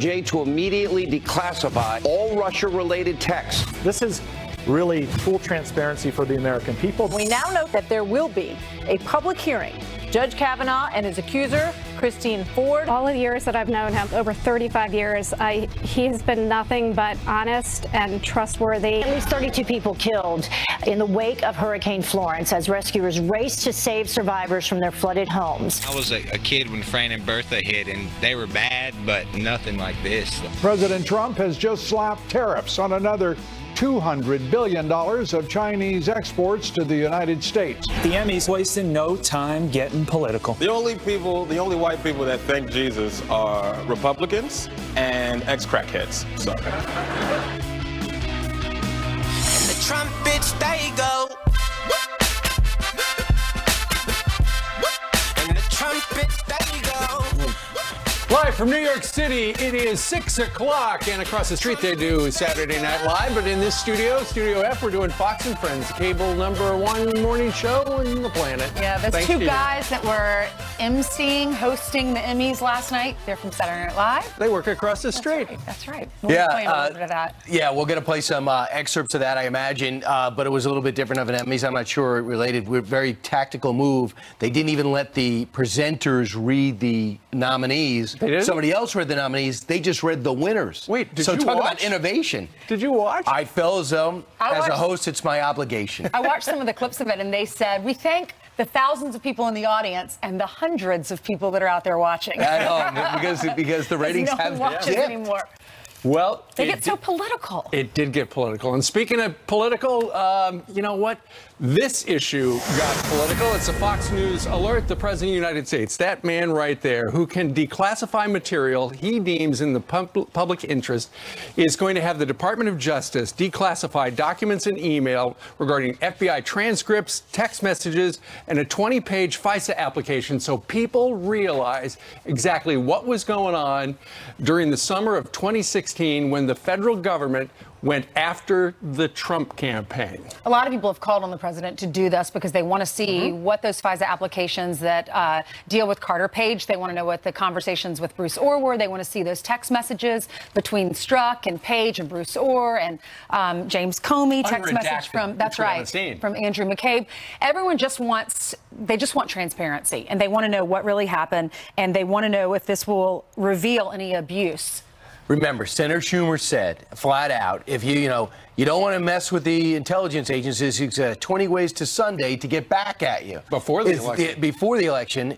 DOJ to immediately declassify all Russia-related texts. This is really full transparency for the American people. We now know that there will be a public hearing. Judge Kavanaugh and his accuser, Christine Ford. All of the years that I've known him, over 35 years, he has been nothing but honest and trustworthy. At least 32 people killed in the wake of Hurricane Florence as rescuers raced to save survivors from their flooded homes. I was a kid when Fran and Bertha hit, and they were bad, but nothing like this. President Trump has just slapped tariffs on another $200 billion of Chinese exports to the United States. The Emmys wasting no time getting political. The only white people that thank Jesus are Republicans and ex-crackheads. So. The trumpets, they go. And the trumpets, they go. Live from New York City, it is 6 o'clock, and across the street they do Saturday Night Live, but in this studio, Studio F, we're doing Fox and Friends, cable #1 morning show on the planet. Yeah, those two guys that were emceeing, hosting the Emmys last night, they're from Saturday Night Live. They work across the street. That's right. We'll be playing a little bit of that. Yeah, we're going to play some excerpts of that, I imagine, but it was a little bit different of an Emmys. I'm not sure it related. We're very tactical move. They didn't even let the presenters read the nominees. Somebody else read the nominees. They just read the winners. Wait, did so you talk watch? about innovation. Did you watch? I felt as though, as a host, it's my obligation. I watched some of the clips of it, and they said, we thank the thousands of people in the audience and the hundreds of people that are out there watching. I know, because the ratings no one watches dipped anymore. Well, they get so political. It did get political. And speaking of political, you know what? This issue got political. It's a Fox News alert. The President of the United States, that man right there who can declassify material he deems in the public interest, is going to have the Department of Justice declassify documents and email regarding FBI transcripts, text messages, and a 20-page FISA application so people realize exactly what was going on during the summer of 2016 when the federal government went after the Trump campaign. A lot of people have called on the president to do this because they want to see what those FISA applications that deal with Carter Page. They want to know what the conversations with Bruce Orr were. They want to see those text messages between Strzok and Page and Bruce Orr and James Comey. Text message from, that's right, from Andrew McCabe. Everyone just wants, they just want transparency, and they want to know what really happened, and they want to know if this will reveal any abuse. Remember, Senator Schumer said flat out, if you don't want to mess with the intelligence agencies, he's 20 ways to Sunday to get back at you. Before the election. Before the election.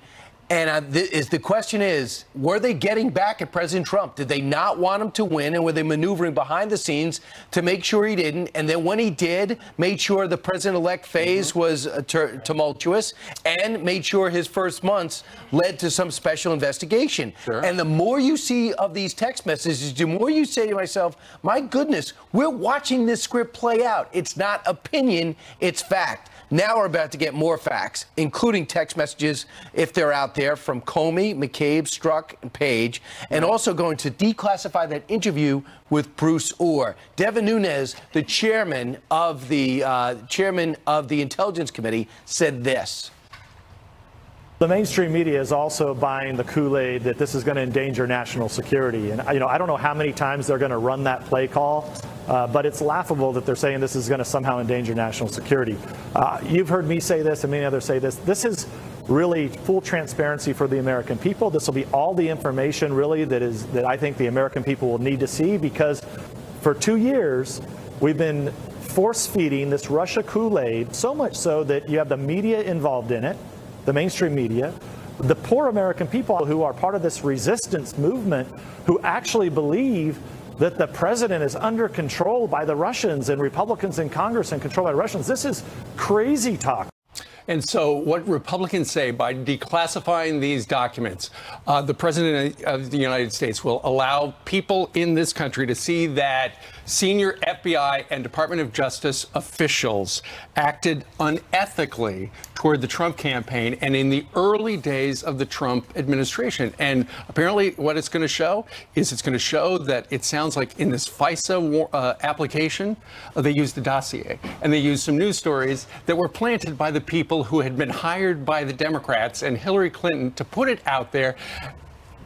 And the question is, were they getting back at President Trump? Did they not want him to win? And were they maneuvering behind the scenes to make sure he didn't? And then when he did, made sure the president-elect phase was tumultuous and made sure his first months led to some special investigation. Sure. And the more you see of these text messages, the more you say to myself, my goodness, we're watching this script play out. It's not opinion, it's fact. Now we're about to get more facts, including text messages, if they're out there, from Comey, McCabe, Strzok, and Page, and also going to declassify that interview with Bruce Orr. Devin Nunes, the chairman of the Intelligence Committee, said this. The mainstream media is also buying the Kool-Aid that this is going to endanger national security. And, I don't know how many times they're going to run that play call, but it's laughable that they're saying this is going to somehow endanger national security. You've heard me say this and many others say this. This is really full transparency for the American people. This will be all the information really that I think the American people will need to see, because for 2 years we've been force feeding this Russia Kool-Aid, so much so that you have the media involved in it, the mainstream media, the poor American people who are part of this resistance movement, who actually believe that the president is under control by the Russians and Republicans in Congress and controlled by Russians. This is crazy talk. And so what Republicans say, by declassifying these documents, the president of the United States will allow people in this country to see that senior FBI and Department of Justice officials acted unethically toward the Trump campaign and in the early days of the Trump administration. And apparently what it's going to show is it's going to show that it sounds like in this FISA application, they used the dossier and they used some news stories that were planted by the people who had been hired by the Democrats and Hillary Clinton to put it out there.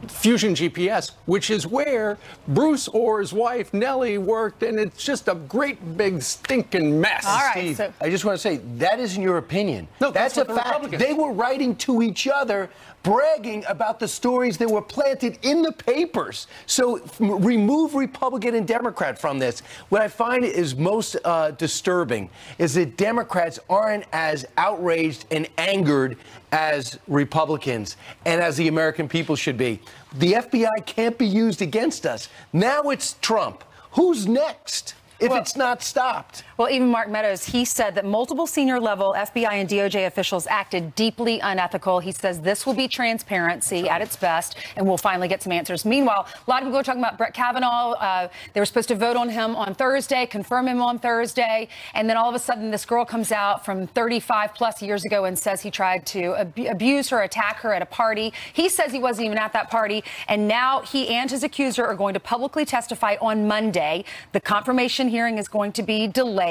Fusion GPS, which is where Bruce Orr's wife, Nellie, worked, and it's just a great big stinking mess. All right, Steve, I just want to say, that isn't your opinion. No, that's a fact. They were writing to each other, bragging about the stories that were planted in the papers. So remove Republican and Democrat from this. What I find is most disturbing is that Democrats aren't as outraged and angered as Republicans and as the American people should be. The FBI can't be used against us. Now it's Trump. Who's next if it's not stopped? Well, even Mark Meadows, he said that multiple senior-level FBI and DOJ officials acted deeply unethical. He says this will be transparency at its best, and we'll finally get some answers. Meanwhile, a lot of people are talking about Brett Kavanaugh. They were supposed to vote on him on Thursday, confirm him on Thursday, and then all of a sudden this girl comes out from 35-plus years ago and says he tried to abuse her, attack her at a party. He says he wasn't even at that party, and now he and his accuser are going to publicly testify on Monday. The confirmation hearing is going to be delayed.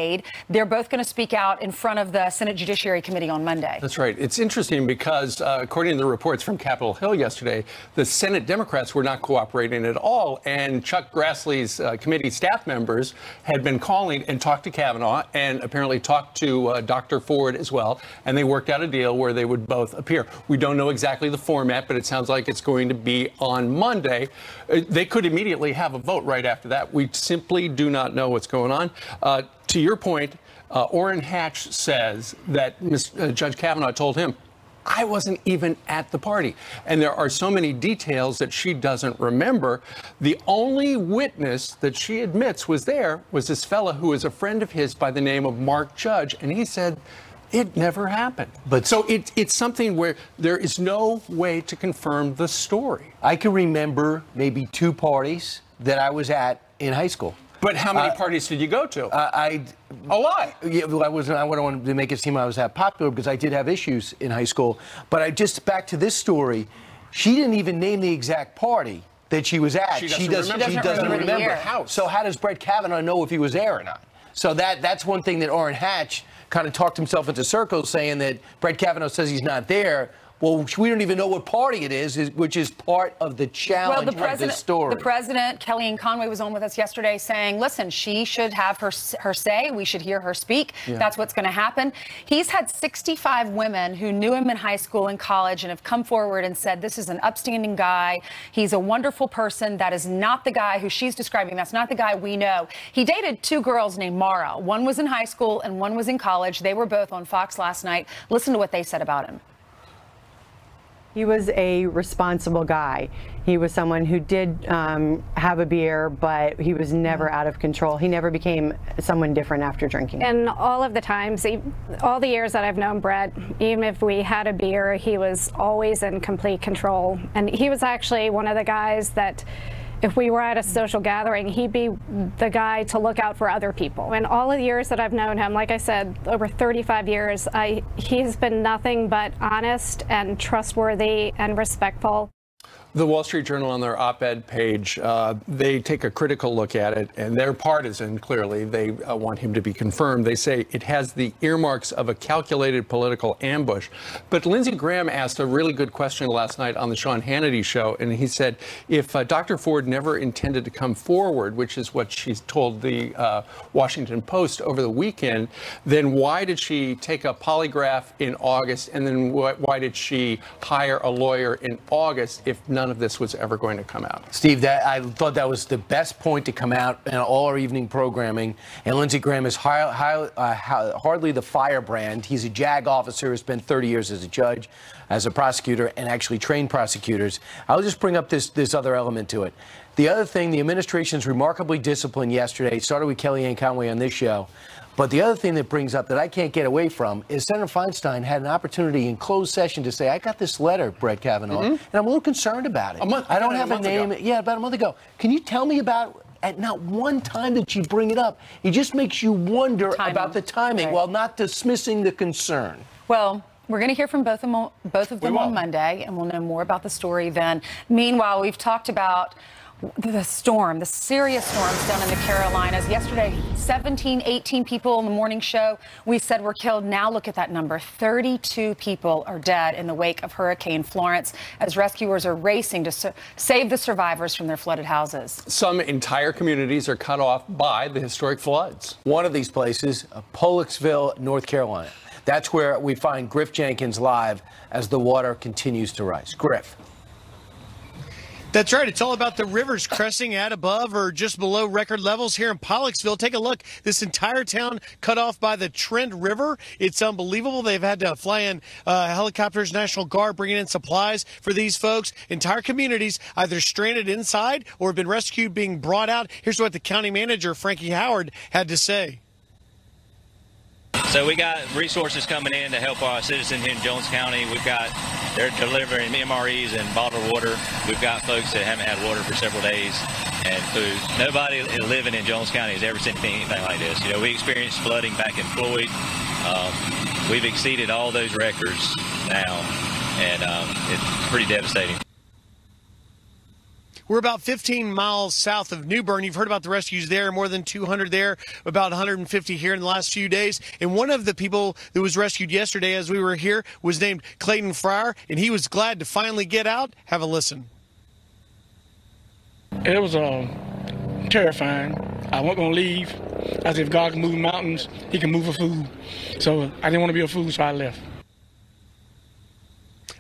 They're both going to speak out in front of the Senate Judiciary Committee on Monday. That's right. It's interesting because, according to the reports from Capitol Hill yesterday, the Senate Democrats were not cooperating at all. And Chuck Grassley's committee staff members had been calling and talked to Kavanaugh and apparently talked to Dr. Ford as well. And they worked out a deal where they would both appear. We don't know exactly the format, but it sounds like it's going to be on Monday. They could immediately have a vote right after that. We simply do not know what's going on. To your point, Orrin Hatch says that Judge Kavanaugh told him, I wasn't even at the party. And there are so many details that she doesn't remember. The only witness that she admits was there was this fella who is a friend of his by the name of Mark Judge. And he said it never happened. But so it's something where there is no way to confirm the story. I can remember maybe 2 parties that I was at in high school. But how many parties did you go to? A lot. Yeah, I don't want to make it seem I was that popular because I did have issues in high school. But back to this story, she didn't even name the exact party that she was at. She doesn't remember. So how does Brett Kavanaugh know if he was there or not? So that's one thing that Orrin Hatch kind of talked himself into circles, saying that Brett Kavanaugh says he's not there. Well, we don't even know what party it is, which is part of the challenge of this story. The president, Kellyanne Conway, was on with us yesterday saying, listen, she should have her say. We should hear her speak. Yeah. That's what's going to happen. He's had 65 women who knew him in high school and college and have come forward and said, this is an upstanding guy. He's a wonderful person. That is not the guy who she's describing. That's not the guy we know. He dated 2 girls named Mara. One was in high school and one was in college. They were both on Fox last night. Listen to what they said about him. He was a responsible guy. He was someone who did have a beer, but he was never out of control. He never became someone different after drinking. And all of the times, all the years that I've known Brett, even if we had a beer, he was always in complete control. And he was actually one of the guys that, if we were at a social gathering, he'd be the guy to look out for other people. And all of the years that I've known him, like I said, over 35 years, he's been nothing but honest and trustworthy and respectful. The Wall Street Journal, on their op-ed page, they take a critical look at it, and they're partisan, clearly. They want him to be confirmed. They say it has the earmarks of a calculated political ambush. But Lindsey Graham asked a really good question last night on the Sean Hannity show, and he said, if Dr. Ford never intended to come forward, which is what she told the Washington Post over the weekend, then why did she take a polygraph in August, and then why did she hire a lawyer in August if none of this was ever going to come out? Steve, I thought that was the best point to come out in all our evening programming. And Lindsey Graham is hardly the firebrand. He's a JAG officer who spent 30 years as a judge, as a prosecutor, and actually trained prosecutors. I'll just bring up this other element to it. The other thing, the administration's remarkably disciplined yesterday. It started with Kellyanne Conway on this show. But the other thing that brings up that I can't get away from is Senator Feinstein had an opportunity in closed session to say, I got this letter, Brett Kavanaugh, and I'm a little concerned about it. I don't have a name. Yeah, about a month ago. Can you tell me about, at not one time did she bring it up? It just makes you wonder about the timing while not dismissing the concern. Well, we're going to hear from both of them on Monday, and we'll know more about the story then. Meanwhile, we've talked about the storm, the serious storms down in the Carolinas. Yesterday, 17, 18 people in the morning show we said were killed. Now look at that number. 32 people are dead in the wake of Hurricane Florence as rescuers are racing to save the survivors from their flooded houses. Some entire communities are cut off by the historic floods. One of these places, Pollocksville, North Carolina. That's where we find Griff Jenkins live as the water continues to rise. Griff. That's right. It's all about the rivers cresting at above or just below record levels here in Pollocksville. Take a look. This entire town cut off by the Trent River. It's unbelievable. They've had to fly in helicopters, National Guard, bringing in supplies for these folks. Entire communities either stranded inside or have been rescued, being brought out. Here's what the county manager, Frankie Howard, had to say. So we got resources coming in to help our citizens here in Jones County. They're delivering MREs and bottled water. We've got folks that haven't had water for several days and food. Nobody living in Jones County has ever seen anything like this. You know, we experienced flooding back in Floyd. We've exceeded all those records now, and it's pretty devastating. We're about 15 miles south of New Bern. You've heard about the rescues there, more than 200 there, about 150 here in the last few days. And one of the people that was rescued yesterday as we were here was named Clayton Fryer, and he was glad to finally get out. Have a listen. It was terrifying. I wasn't going to leave. I said, if God can move mountains, he can move a fool. So I didn't want to be a fool, so I left.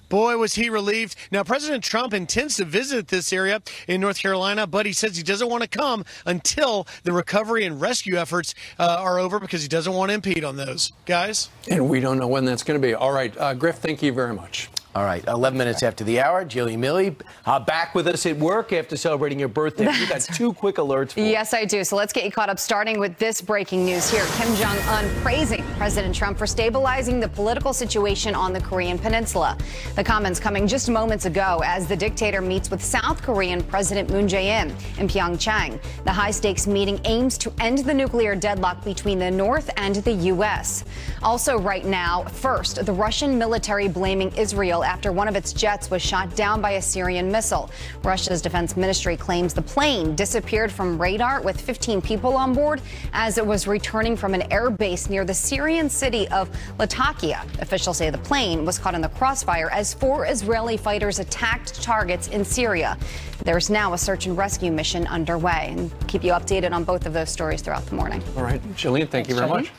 Boy, was he relieved. Now, President Trump intends to visit this area in North Carolina, but he says he doesn't want to come until the recovery and rescue efforts are over because he doesn't want to impede on those. Guys? And we don't know when that's going to be. All right, Griff, thank you very much. All right, 11 minutes after the hour, Jillian Milley back with us at work after celebrating your birthday. You got two quick alerts for Yes, I do. So let's get you caught up, starting with this breaking news here. Kim Jong-un praising President Trump for stabilizing the political situation on the Korean Peninsula. The comments coming just moments ago as the dictator meets with South Korean President Moon Jae-in in Pyeongchang. The high-stakes meeting aims to end the nuclear deadlock between the North and the U.S. Also right now, first, the Russian military blaming Israel after one of its jets was shot down by a Syrian missile. Russia's defense ministry claims the plane disappeared from radar with 15 people on board as it was returning from an air base near the Syrian city of Latakia. Officials say the plane was caught in the crossfire as 4 Israeli fighters attacked targets in Syria. There's now a search and rescue mission underway, and keep you updated on both of those stories throughout the morning. All right, Jillian, thank you very much.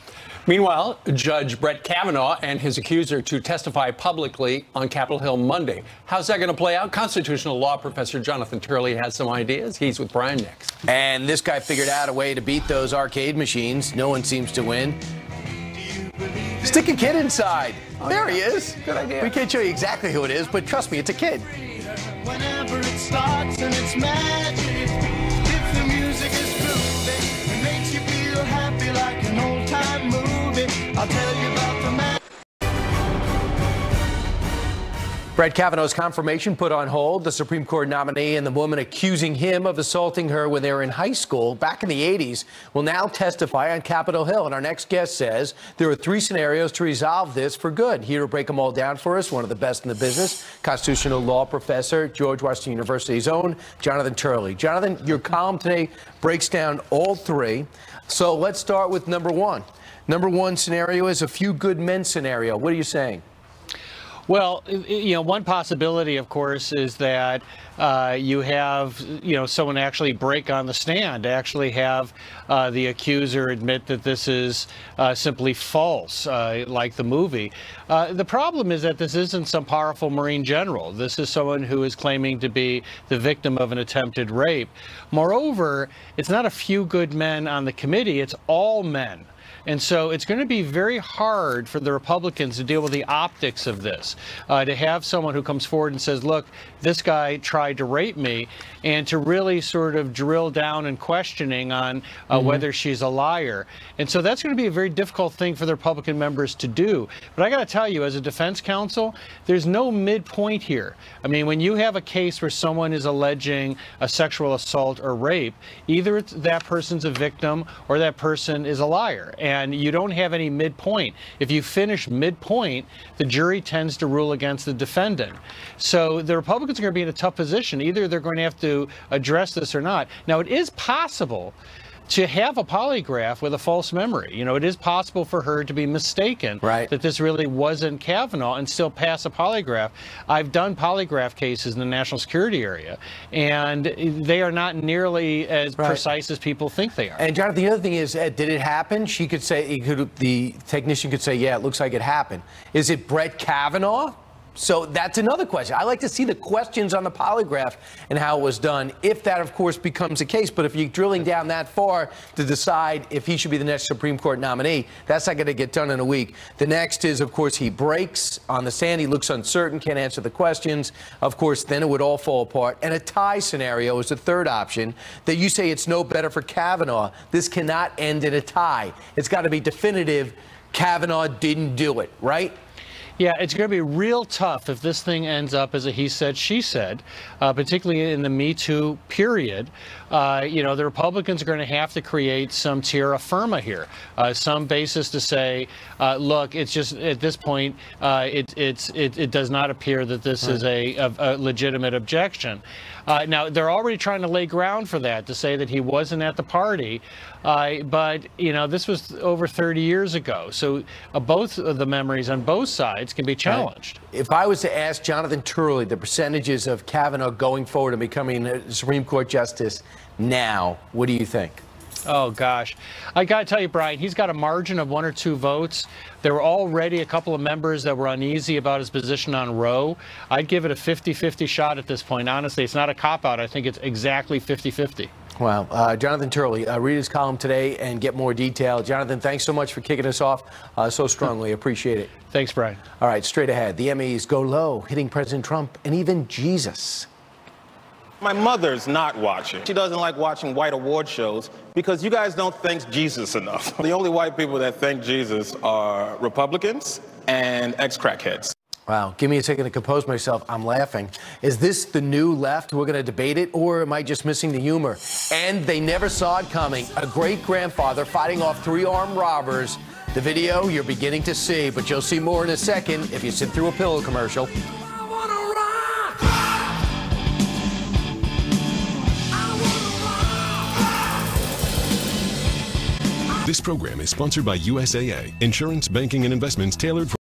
Meanwhile, Judge Brett Kavanaugh and his accuser to testify publicly on Capitol Hill Monday. How's that going to play out? Constitutional law professor Jonathan Turley has some ideas. He's with Brian next. And this guy figured out a way to beat those arcade machines. No one seems to win. Stick a kid inside. There he is. Good idea. We can't show you exactly who it is, but trust me, it's a kid. Whenever it starts and it's magic, if the music is groovy, it makes you feel happy like an old-time movie. I'll tell you about the man. Brett Kavanaugh's confirmation put on hold. The Supreme Court nominee and the woman accusing him of assaulting her when they were in high school back in the 80s will now testify on Capitol Hill. And our next guest says there are 3 scenarios to resolve this for good. Here to break them all down for us, one of the best in the business, constitutional law professor, George Washington University's own Jonathan Turley. Jonathan, your column today breaks down all 3. So let's start with number 1. Number 1 scenario is a few good men scenario. What are you saying? Well, you know, one possibility, of course, is that you have, someone actually break on the stand, actually have the accuser admit that this is simply false, like the movie. The problem is that this isn't some powerful Marine general. This is someone who is claiming to be the victim of an attempted rape. Moreover, it's not a few good men on the committee, it's all men. And so it's going to be very hard for the Republicans to deal with the optics of this, to have someone who comes forward and says, look, this guy tried to rape me, and to really sort of drill down in questioning on whether she's a liar. And so that's going to be a very difficult thing for the Republican members to do. But I got to tell you, as a defense counsel, there's no midpoint here. I mean, when you have a case where someone is alleging a sexual assault or rape, either that person's a victim or that person is a liar. and you don't have any midpoint. If you finish midpoint, the jury tends to rule against the defendant. So the Republicans are going to be in a tough position. Either they're going to have to address this or not. Now, it is possible to have a polygraph with a false memory. You know, it is possible for her to be mistaken that this really wasn't Kavanaugh and still pass a polygraph. I've done polygraph cases in the national security area, and they are not nearly as precise as people think they are. And Jonathan, the other thing is, did it happen? She could say, the technician could say, yeah, it looks like it happened. Is it Brett Kavanaugh? So that's another question. I like to see the questions on the polygraph and how it was done, if that, of course, becomes the case. But if you're drilling down that far to decide if he should be the next Supreme Court nominee, that's not going to get done in a week. The next is, of course, he breaks on the stand. He looks uncertain, can't answer the questions. Of course, then it would all fall apart. And a tie scenario is the third option that you say it's no better for Kavanaugh. This cannot end in a tie. It's got to be definitive. Kavanaugh didn't do it, right? Yeah, it's going to be real tough if this thing ends up as a he said, she said, particularly in the Me Too period. You know, the Republicans are going to have to create some terra firma here, some basis to say, look, it's just at this point, it does not appear that this is a legitimate objection. Now, they're already trying to lay ground for that, to say that he wasn't at the party. But, you know, this was over 30 years ago. So both of the memories on both sides can be challenged. If I was to ask Jonathan Turley the percentages of Kavanaugh going forward and becoming a Supreme Court justice now, what do you think? Oh, gosh. I got to tell you, Brian, he's got a margin of 1 or 2 votes. There were already a couple of members that were uneasy about his position on Roe. I'd give it a 50-50 shot at this point. Honestly, it's not a cop-out. I think it's exactly 50-50. Wow. Jonathan Turley, read his column today and get more detail. Jonathan, thanks so much for kicking us off so strongly. Appreciate it. Thanks, Brian. All right, straight ahead. The Emmys go low, hitting President Trump and even Jesus. My mother's not watching. She doesn't like watching white award shows because you guys don't thank Jesus enough. The only white people that thank Jesus are Republicans and ex-crackheads. Wow. Give me a second to compose myself. I'm laughing. Is this the new left? We're going to debate it, or am I just missing the humor? And they never saw it coming. A great-grandfather fighting off 3 armed robbers. The video you're beginning to see, but you'll see more in a second if you sit through a pillow commercial. This program is sponsored by USAA, insurance, banking, and investments tailored for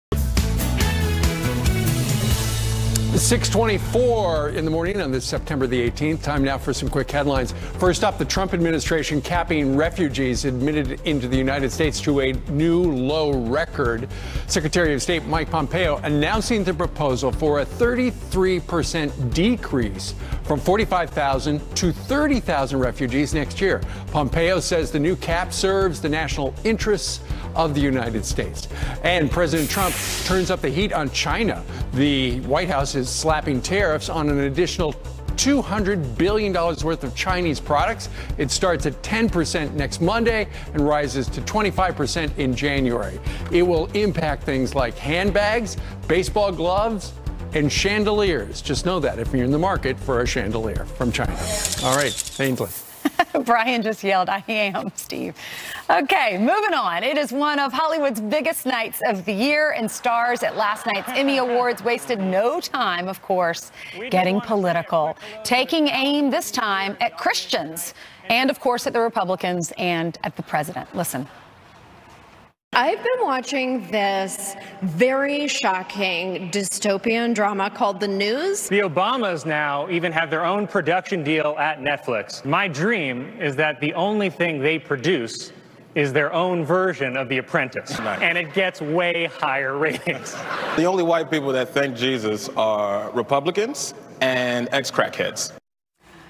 6:24 in the morning on this September the 18th. Time now for some quick headlines. First up, the Trump administration capping refugees admitted into the United States to a new low record. Secretary of State Mike Pompeo announcing the proposal for a 33% decrease from 45,000 to 30,000 refugees next year. Pompeo says the new cap serves the national interests of the United States. And President Trump turns up the heat on China. The White House is slapping tariffs on an additional $200 billion worth of Chinese products. It starts at 10% next Monday and rises to 25% in January. It will impact things like handbags, baseball gloves, and chandeliers. Just know that if you're in the market for a chandelier from China. All right, Ainsley. Brian just yelled, I am, Steve. Okay, moving on. It is one of Hollywood's biggest nights of the year, and stars at last night's Emmy Awards wasted no time, of course, getting political, taking aim this time at Christians and, of course, at the Republicans and at the president. Listen. I've been watching this very shocking dystopian drama called The News. The Obamas now even have their own production deal at Netflix. My dream is that the only thing they produce is their own version of The Apprentice, and it gets way higher ratings. The only white people that thank Jesus are Republicans and ex-crackheads.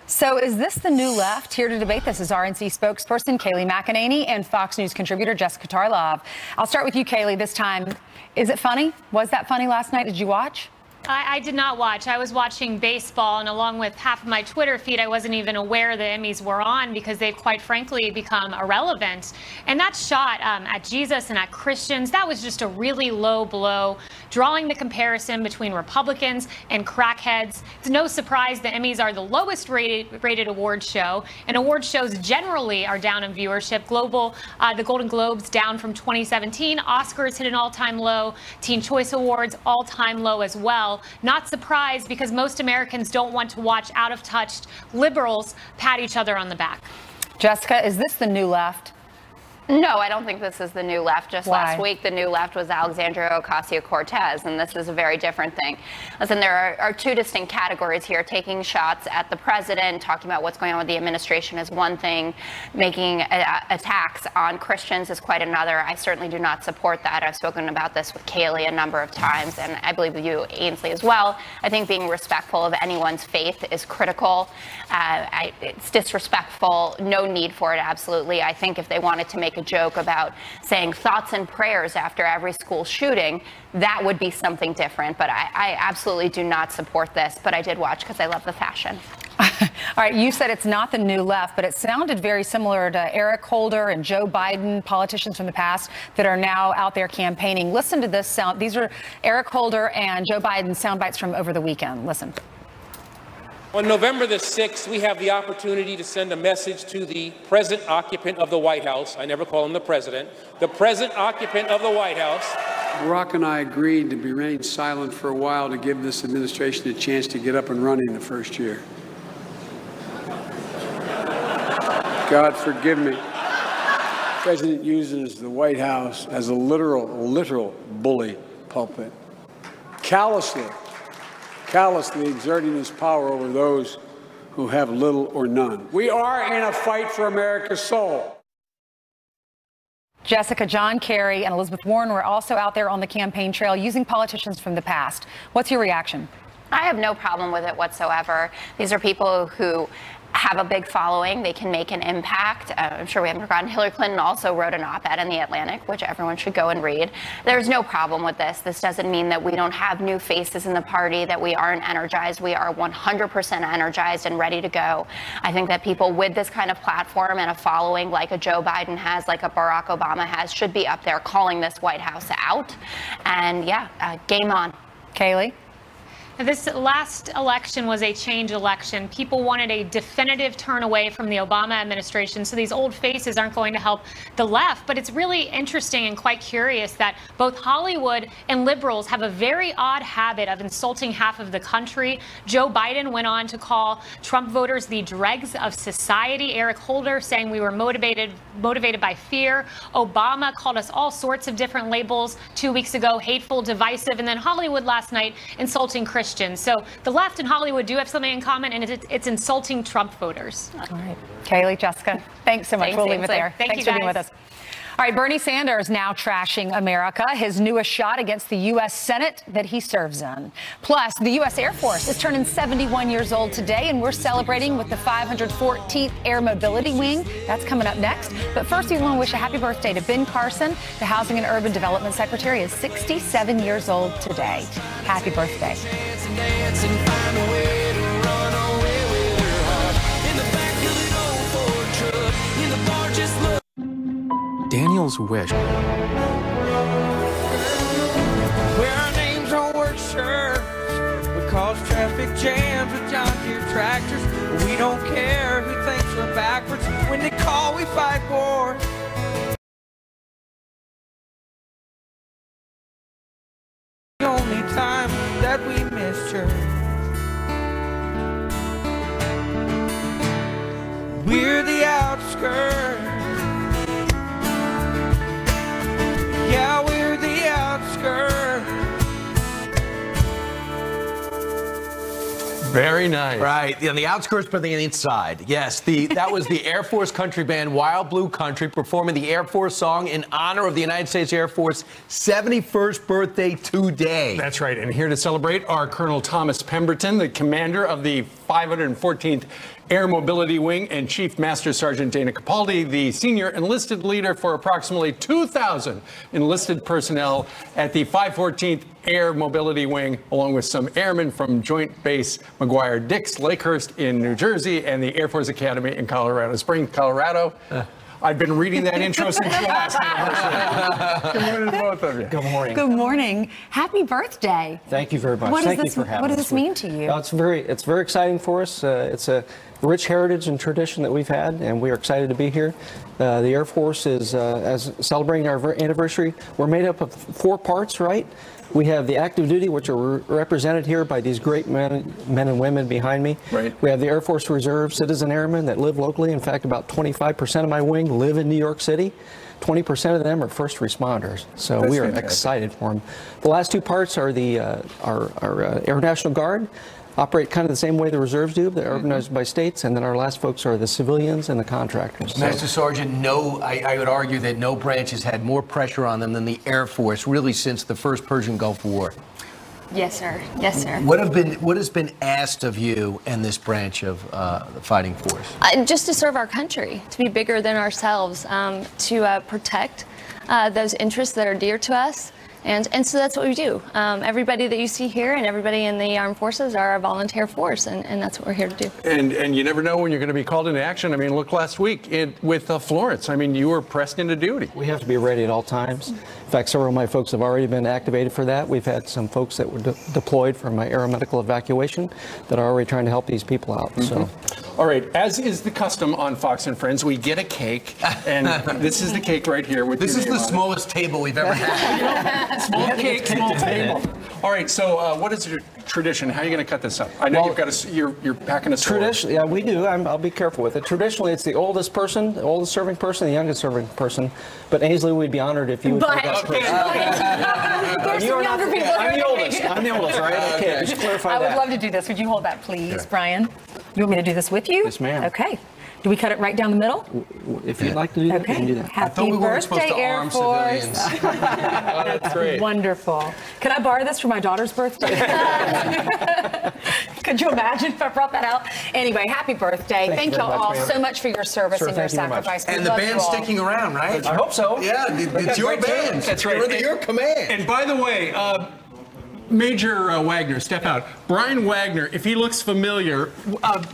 So is this the new left? Here to debate this is RNC spokesperson Kayleigh McEnany and Fox News contributor Jessica Tarlov. I'll start with you, Kayleigh, this time. Is it funny? Was that funny last night? Did you watch? I did not watch. I was watching baseball, and along with half of my Twitter feed, I wasn't even aware the Emmys were on because they've quite frankly become irrelevant. And that shot at Jesus and at Christians, that was just a really low blow, drawing the comparison between Republicans and crackheads. It's no surprise the Emmys are the lowest rated award show, and award shows generally are down in viewership. The Golden Globes down from 2017. Oscars hit an all-time low. Teen Choice Awards all-time low as well. Not surprised because most Americans don't want to watch out-of-touch liberals pat each other on the back. Jessica, is this the new left? No, I don't think this is the new left. Just Why? last week, the new left was Alexandria Ocasio-Cortez, and this is a very different thing. Listen, there are two distinct categories here. Taking shots at the president, talking about what's going on with the administration is one thing. Making attacks on Christians is quite another. I certainly do not support that. I've spoken about this with Kayleigh a number of times, and I believe with you, Ainsley, as well. I think being respectful of anyone's faith is critical. It's disrespectful. No need for it, absolutely. I think if they wanted to make a joke about saying thoughts and prayers after every school shooting, that would be something different. But I absolutely do not support this. But I did watch because I love the fashion. All right, you said it's not the new left, but it sounded very similar to Eric Holder and Joe Biden, politicians from the past that are now out there campaigning. Listen to this sound. These are Eric Holder and Joe Biden sound bites from over the weekend. Listen. On November the 6th, we have the opportunity to send a message to the present occupant of the White House. I never call him the present occupant of the White House. Barack and I agreed to remain silent for a while to give this administration a chance to get up and running the first year. God forgive me. The president uses the White House as a literal bully pulpit, callously exerting his power over those who have little or none. We are in a fight for America's soul. Jessica, John Kerry and Elizabeth Warren were also out there on the campaign trail using politicians from the past. What's your reaction? I have no problem with it whatsoever. These are people who have a big following. They can make an impact. I'm sure we haven't forgotten Hillary Clinton also wrote an op-ed in The Atlantic, which everyone should go and read. There's no problem with this. This doesn't mean that we don't have new faces in the party, that we aren't energized. We are 100% energized and ready to go. I think that people with this kind of platform and a following like a Joe Biden has, like a Barack Obama has, should be up there calling this White House out. And yeah, game on. Kayleigh? This last election was a change election. People wanted a definitive turn away from the Obama administration, so these old faces aren't going to help the left. But it's really interesting and quite curious that both Hollywood and liberals have a very odd habit of insulting half of the country. Joe Biden went on to call Trump voters the dregs of society. Eric Holder saying we were motivated by fear. Obama called us all sorts of different labels 2 weeks ago, hateful, divisive, and then Hollywood last night insulting Christians. So the left and Hollywood do have something in common, and it's insulting Trump voters. All right. Kayleigh, Jessica, thanks so much. Thanks, We'll leave it there. Thanks for being with us. All right, Bernie Sanders now trashing America, his newest shot against the U.S. Senate that he serves in. Plus, the U.S. Air Force is turning 71 years old today, and we're celebrating with the 514th Air Mobility Wing. That's coming up next. But first, we want to wish a happy birthday to Ben Carson. The Housing and Urban Development Secretary is 67 years old today. Happy birthday. Daniel's wish. Where our names on work shirts, we cause traffic jams with John Deere tractors. We don't care who thinks we're backwards. When they call, we fight wars. The only time that we miss church. We're the outskirts. Yeah, we're the outskirts. Very nice. Right, on the outskirts, but on the inside. Yes, that was the Air Force country band Wild Blue Country performing the Air Force song in honor of the United States Air Force 71st birthday today. That's right, and here to celebrate are Colonel Thomas Pemberton, the commander of the 514th Air Mobility Wing, and Chief Master Sergeant Dana Capaldi, the senior enlisted leader for approximately 2,000 enlisted personnel at the 514th Air Mobility Wing, along with some airmen from Joint Base McGuire-Dix, Lakehurst in New Jersey, and the Air Force Academy in Colorado Springs, Colorado. I've been reading that intro since the last anniversary. Good morning to both of you. Good morning. Good morning. Happy birthday. Thank you very much. Thank you for having us. What does this mean to you? It's very exciting for us. It's a rich heritage and tradition that we've had, and we are excited to be here. The Air Force is as celebrating our anniversary. We're made up of 4 parts, right? We have the active duty, which are represented here by these great men and women behind me. Right. We have the Air Force Reserve citizen airmen that live locally. In fact, about 25% of my wing live in New York City. 20% of them are first responders. So That's we are fantastic. excited for them. The last 2 parts are the our Air National Guard. Operate kind of the same way the reserves do. They're organized by states, and then our last folks are the civilians and the contractors. Master Sergeant, I would argue that no branch has had more pressure on them than the Air Force, really since the first Persian Gulf War. Yes, sir. Yes, sir. What has been asked of you and this branch of the fighting force? Just to serve our country, to be bigger than ourselves, to protect those interests that are dear to us. And so that's what we do. Everybody that you see here and everybody in the armed forces are a volunteer force, and that's what we're here to do. And you never know when you're going to be called into action. I mean, look last week with Florence. I mean, you were pressed into duty. We have to be ready at all times. In fact, several of my folks have already been activated for that. We've had some folks that were deployed for my aeromedical evacuation that are already trying to help these people out. So. All right, as is the custom on Fox and Friends, we get a cake, and this is the cake right here. This is the smallest table we've ever had. Small cake, small table. All right, so what is your tradition? How are you going to cut this up? I know you've got you're packing a sword. Traditionally, yeah, we do. I'll be careful with it. Traditionally, it's the oldest person, the oldest serving person, the youngest serving person. But Ainsley, we'd be honored if you would. There's some younger people. I'm the oldest. I'm the oldest, right? Okay, just clarify I that. would love to do this. Would you hold that, please, Brian? You want me to do this with you? Yes, ma'am. Okay. Do we cut it right down the middle? If you'd like to do that, we can do that. Happy birthday, Air Force. That's great. Wonderful. Can I borrow this for my daughter's birthday? Could you imagine if I brought that out? Anyway, happy birthday. Thank you all so much for your service and your sacrifice. And the band's sticking around, right? I hope so. Yeah, it's your band. That's right. You're under your command. And by the way, Major Wagner, step out. Brian Wagner, if he looks familiar,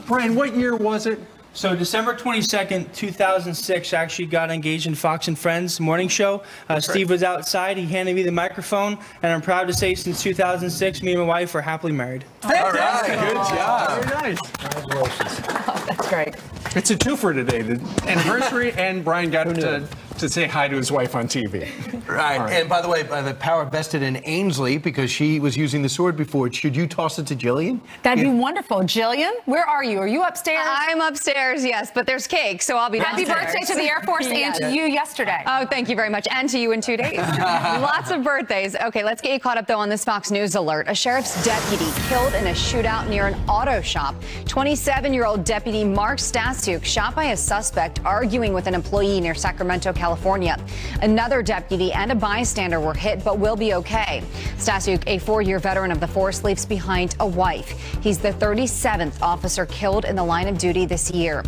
Brian, what year was it? So December 22nd, 2006, I actually got engaged in Fox and Friends morning show. Steve was outside. He handed me the microphone, and I'm proud to say since 2006, me and my wife are happily married. All right, good job. Very nice. Congratulations. Oh, that's great. It's a twofer today, the anniversary, and Brian got to say hi to his wife on TV. Right. And by the way, by the power vested in Ainsley, because she was using the sword before, should you toss it to Jillian? That'd be wonderful. Jillian, where are you? Are you upstairs? I'm upstairs, yes, but there's cake, so I'll be downstairs. Happy birthday to the Air Force and to you yesterday. Oh, thank you very much. And to you in 2 days. Lots of birthdays. Okay, let's get you caught up, though, on this Fox News alert. A sheriff's deputy killed in a shootout near an auto shop. 27-year-old deputy Mark Stasuk shot by a suspect arguing with an employee near Sacramento, California. Another deputy and a bystander were hit, but will be okay. Stasuk, a 4-year veteran of the force, leaves behind a wife. He's the 37th officer killed in the line of duty this year.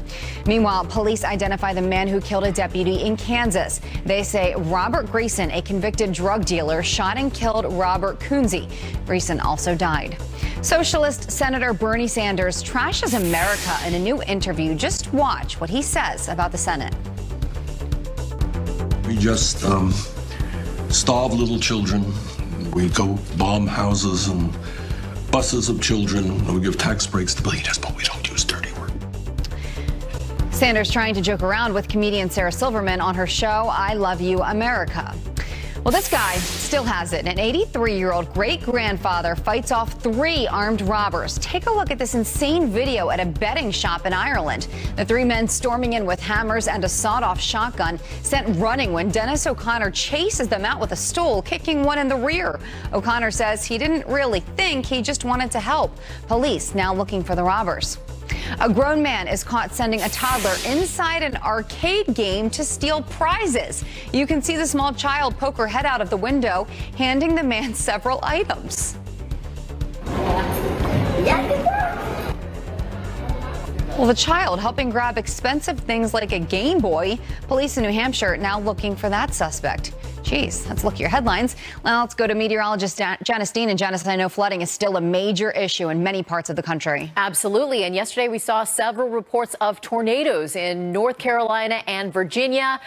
Meanwhile, police identify the man who killed a deputy in Kansas. They say Robert Greason, a convicted drug dealer, shot and killed Robert Coonsey. Greason also died. Socialist Senator Bernie Sanders trashes America in a new interview. Just watch what he says about the Senate. We just starve little children. We go bomb houses and buses of children. And we give tax breaks to billionaires, but we don't use dirty work. Sanders trying to joke around with comedian Sarah Silverman on her show, I Love You, America. Well, this guy still has it. An 83-year-old great-grandfather fights off 3 armed robbers. Take a look at this insane video at a betting shop in Ireland. The 3 men storming in with hammers and a sawed-off shotgun sent running when Dennis O'Connor chases them out with a stool, kicking one in the rear. O'Connor says he didn't really think, he just wanted to help. Police now looking for the robbers. A grown man is caught sending a toddler inside an arcade game to steal prizes. You can see the small child poke her head out of the window, handing the man several items. Well, the child helping grab expensive things like a Game Boy. Police in New Hampshire now looking for that suspect. Geez, let's look at your headlines. Well, let's go to meteorologist Janice Dean. And Janice, I know flooding is still a major issue in many parts of the country. Absolutely. And yesterday we saw several reports of tornadoes in North Carolina and Virginia.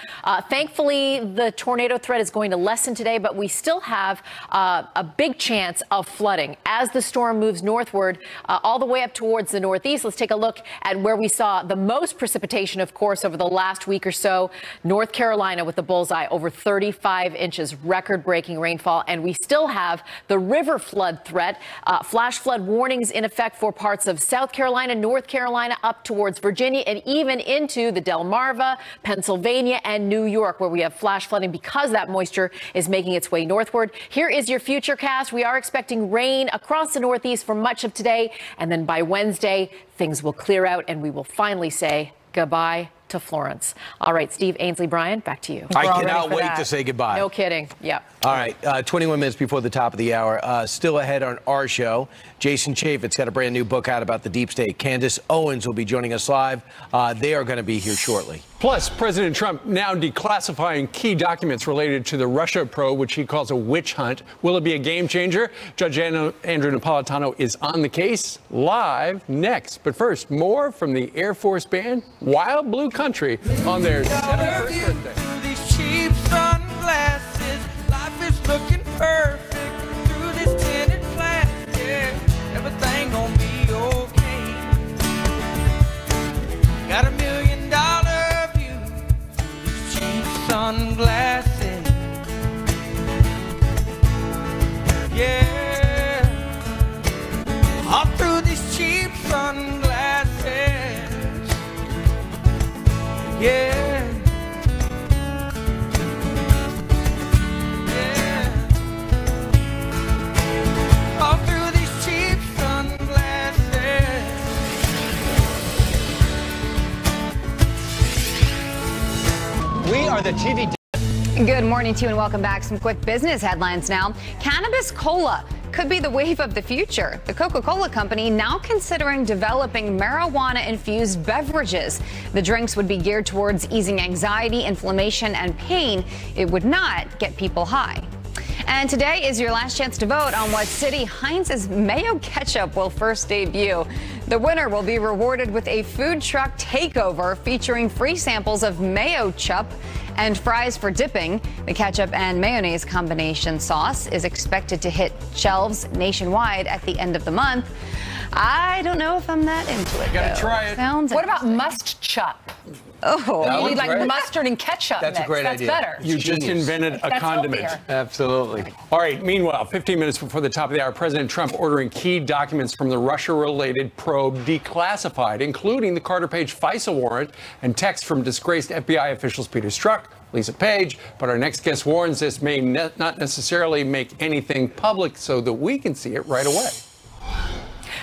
Thankfully, the tornado threat is going to lessen today, but we still have a big chance of flooding as the storm moves northward all the way up towards the northeast. Let's take a look at where we saw the most precipitation, of course, over the last week or so. North Carolina with the bullseye, over 35 inches, record-breaking rainfall, and we still have the river flood threat. Flash flood warnings in effect for parts of South Carolina, North Carolina, up towards Virginia, and even into the Delmarva, Pennsylvania, and New York, where we have flash flooding because that moisture is making its way northward. Here is your futurecast. We are expecting rain across the northeast for much of today, and then by Wednesday, things will clear out, and we will finally say goodbye to Florence. All right, Steve, Ainsley, Brian, back to you. I cannot wait to say goodbye. No kidding. Yep. All right, 21 minutes before the top of the hour. Still ahead on our show, Jason Chaffetz got a brand new book out about the deep state. Candace Owens will be joining us live. They are going to be here shortly. Plus, President Trump now declassifying key documents related to the Russia probe, which he calls a witch hunt. Will it be a game changer? Judge Andrew Napolitano is on the case live next. But first, more from the Air Force Band, Wild Blue Country, on their 71st birthday. These cheap sunglasses, life is looking perfect through this tinted plastic. Everything gonna be okay. Got $1 million view through these cheap sunglasses. Yeah, all through these cheap sunglasses. Yeah. All through these cheap sunglasses. We are the TV. Good morning to you and welcome back. Some quick business headlines now. Cannabis cola could be the wave of the future. The Coca-Cola company now considering developing marijuana-infused beverages. The drinks would be geared towards easing anxiety, inflammation, and pain. It would not get people high. And today is your last chance to vote on what city Heinz's mayo ketchup will first debut. The winner will be rewarded with a food truck takeover featuring free samples of mayo chup and fries for dipping. The ketchup and mayonnaise combination sauce is expected to hit shelves nationwide at the end of the month. I don't know if I'm that into it. Gotta try it. Sounds What about must chup? Oh, You need like mustard and ketchup That's mix. a great That's idea. better. You just invented a That's condiment. healthier. Absolutely. All right. Meanwhile, 15 minutes before the top of the hour, President Trump ordering key documents from the Russia-related probe declassified, including the Carter Page FISA warrant and texts from disgraced FBI officials Peter Strzok, Lisa Page. But our next guest warns this may not necessarily make anything public so that we can see it right away.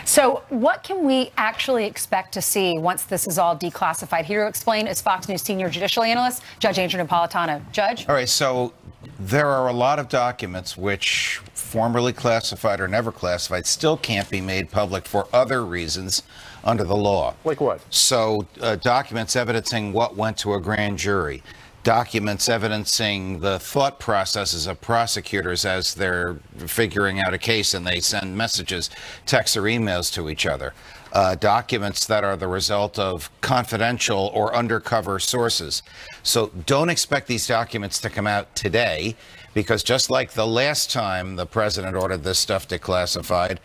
So what can we actually expect to see once this is all declassified? Here to explain is Fox News senior judicial analyst, Judge Andrew Napolitano. Judge? All right, so there are a lot of documents which, formerly classified or never classified, still can't be made public for other reasons under the law. Like what? So documents evidencing what went to a grand jury. Documents evidencing the thought processes of prosecutors as they're figuring out a case and they send messages, texts or emails to each other. Documents that are the result of confidential or undercover sources. So don't expect these documents to come out today, because just like the last time the president ordered this stuff declassified,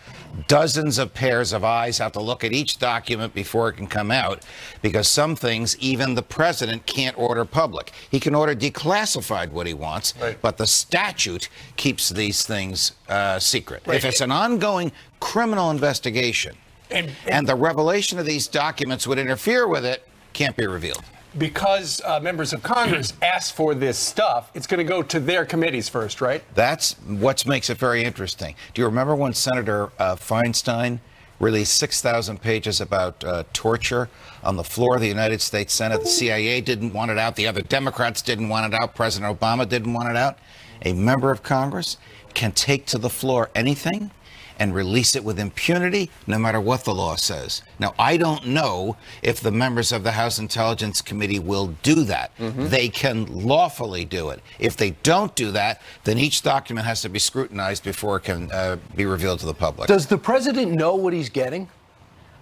dozens of pairs of eyes have to look at each document before it can come out, because some things even the president can't order public. He can order declassified what he wants, but the statute keeps these things secret. If it's an ongoing criminal investigation and the revelation of these documents would interfere with it, can't be revealed. Because members of Congress asked for this stuff, it's going to go to their committees first, right? That's what makes it very interesting. Do you remember when Senator Feinstein released 6,000 pages about torture on the floor of the United States Senate? The CIA didn't want it out. The other Democrats didn't want it out. President Obama didn't want it out. A member of Congress can take to the floor anything and release it with impunity, no matter what the law says. Now, I don't know if the members of the House Intelligence Committee will do that. They can lawfully do it. If they don't do that, then each document has to be scrutinized before it can be revealed to the public. Does the president know what he's getting?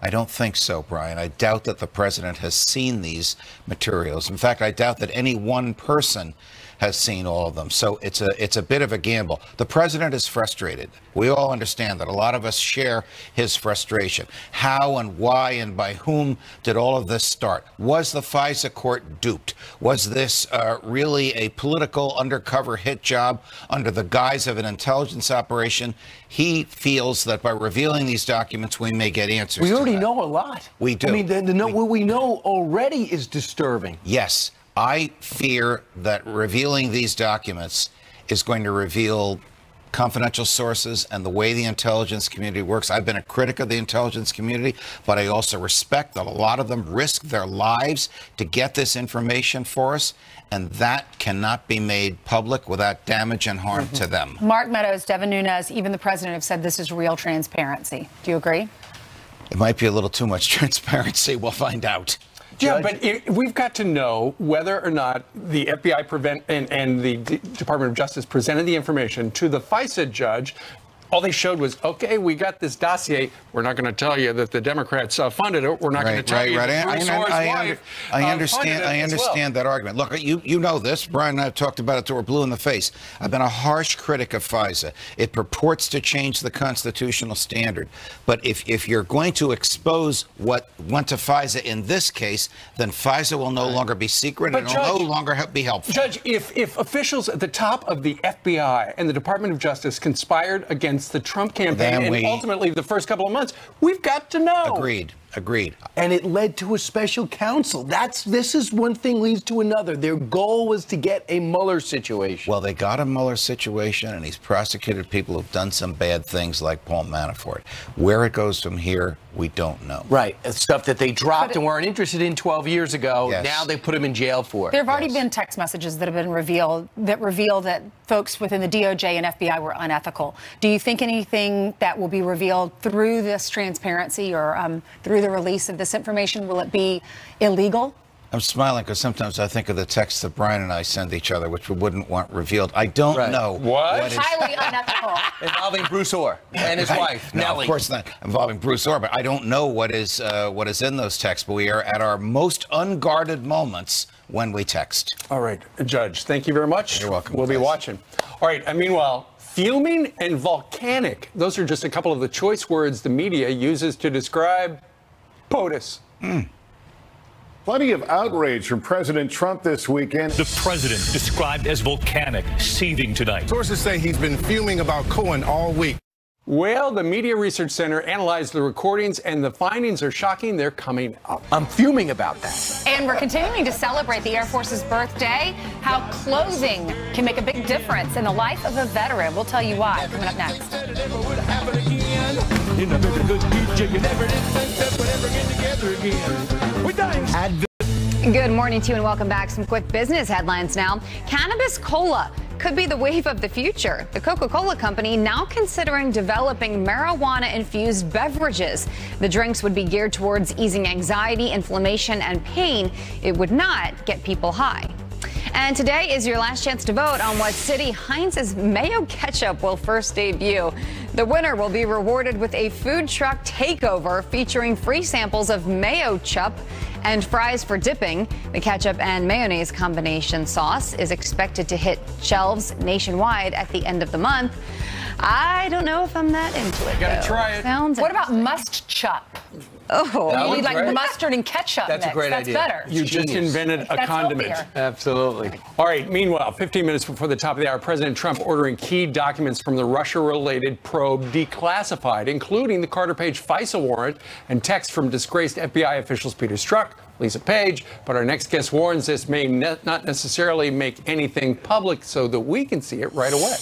I don't think so, Brian. I doubt that the president has seen these materials. In fact, I doubt that any one person has seen all of them. So it's a bit of a gamble. The president is frustrated. We all understand that. A lot of us share his frustration. How and why and by whom did all of this start? Was the FISA court duped? Was this really a political undercover hit job under the guise of an intelligence operation? He feels that by revealing these documents, we may get answers. We already know a lot. We do. I mean, what we know already is disturbing. Yes. I fear that revealing these documents is going to reveal confidential sources and the way the intelligence community works. I've been a critic of the intelligence community, but I also respect that a lot of them risk their lives to get this information for us, and that cannot be made public without damage and harm to them. Mark Meadows, Devin Nunes, even the president have said this is real transparency. Do you agree? It might be a little too much transparency. We'll find out. Yeah, but we've got to know whether or not the FBI and the Department of Justice presented the information to the FISA judge. All they showed was, okay, we got this dossier. We're not going to tell you that the Democrats funded it. We're not going to tell you that Bruce Orr's wife I understand that argument. Look, you know this. Brian and I have talked about it till we're blue in the face. I've been a harsh critic of FISA. It purports to change the constitutional standard. But if you're going to expose what went to FISA in this case, then FISA will no longer be secret and it will no longer be helpful. Judge, if officials at the top of the FBI and the Department of Justice conspired against the Trump campaign and ultimately the first couple of months, we've got to know. Agreed. And it led to a special counsel. This is one thing leads to another. Their goal was to get a Mueller situation. Well, they got a Mueller situation, and he's prosecuted people who've done some bad things like Paul Manafort. Where it goes from here, we don't know. Right. Stuff that they dropped and weren't interested in 12 years ago. Yes. Now they put him in jail for. There have already been text messages that have been revealed that reveal that folks within the DOJ and FBI were unethical. Do you think anything that will be revealed through this transparency or through the release of this information, will it be illegal? I'm smiling because sometimes I think of the texts that Brian and I send each other, which we wouldn't want revealed. I don't know what is highly unethical. Involving Bruce Orr and his wife, No, Nellie. of course not involving Bruce Orr, but I don't know what is in those texts. But we are at our most unguarded moments when we text. All right, Judge, thank you very much. You're welcome. We'll be watching. All right, meanwhile, fuming and volcanic. Those are just a couple of the choice words the media uses to describe POTUS. Plenty of outrage from President Trump this weekend. The president described as volcanic, seething tonight. Sources say he's been fuming about Cohen all week. Well, the Media Research Center analyzed the recordings, and the findings are shocking. They're coming up. I'm fuming about that. And we're continuing to celebrate the Air Force's birthday, how clothing can make a big difference in the life of a veteran. We'll tell you why coming up next. Good morning to you and welcome back. Some quick business headlines now. Cannabis cola could be the wave of the future. The Coca-Cola company now considering developing marijuana-infused beverages. The drinks would be geared towards easing anxiety, inflammation, and pain. It would not get people high. And today is your last chance to vote on what city Heinz's mayo ketchup will first debut. The winner will be rewarded with a food truck takeover featuring free samples of mayo chup and fries for dipping. The ketchup and mayonnaise combination sauce is expected to hit shelves nationwide at the end of the month. I don't know if I'm that into it. Gotta try it. What about must chup? Oh, you need like mustard and ketchup. That's mix. a great idea. That's better. You just invented a That's condiment. healthier. Absolutely. All right, meanwhile, 15 minutes before the top of the hour, President Trump ordering key documents from the Russia-related probe declassified, including the Carter Page FISA warrant and texts from disgraced FBI officials Peter Strzok, Lisa Page. But our next guest warns this may not necessarily make anything public so that we can see it right away.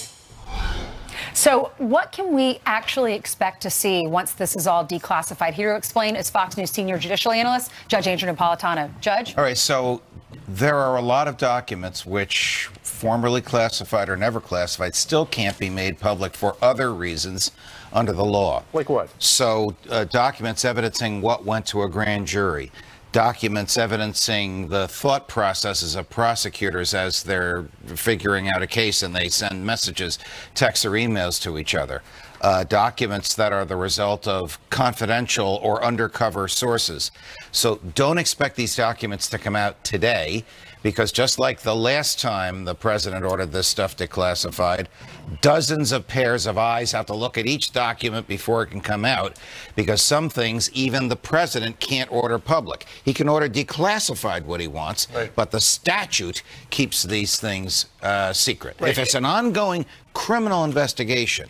So what can we actually expect to see once this is all declassified? Here to explain is Fox News senior judicial analyst, Judge Andrew Napolitano. Judge? All right, so There are a lot of documents which, formerly classified or never classified, still can't be made public for other reasons under the law. Like what? So documents evidencing what went to a grand jury, documents evidencing the thought processes of prosecutors as they're figuring out a case and they send messages, texts, or emails to each other. Documents that are the result of confidential or undercover sources. So don't expect these documents to come out today, because just like the last time the president ordered this stuff declassified, dozens of pairs of eyes have to look at each document before it can come out, because some things even the president can't order public. He can order declassified what he wants, but the statute keeps these things secret. If it's an ongoing criminal investigation,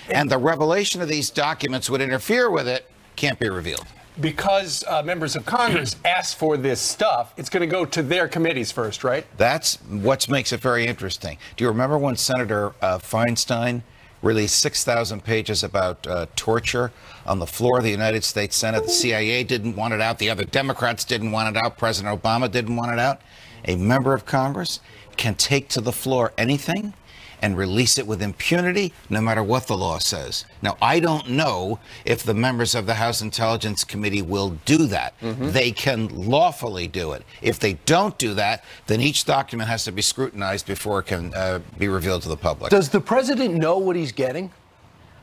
and the revelation of these documents would interfere with it, can't be revealed. Because members of Congress asked for this stuff, it's going to go to their committees first, right? That's what makes it very interesting. Do you remember when Senator Feinstein released 6,000 pages about torture on the floor of the United States Senate? The CIA didn't want it out. The other Democrats didn't want it out. President Obama didn't want it out. A member of Congress can take to the floor anything and release it with impunity, no matter what the law says. Now, I don't know if the members of the House Intelligence Committee will do that. They can lawfully do it. If they don't do that, then each document has to be scrutinized before it can be revealed to the public. Does the president know what he's getting?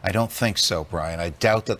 I don't think so, Brian. I doubt that the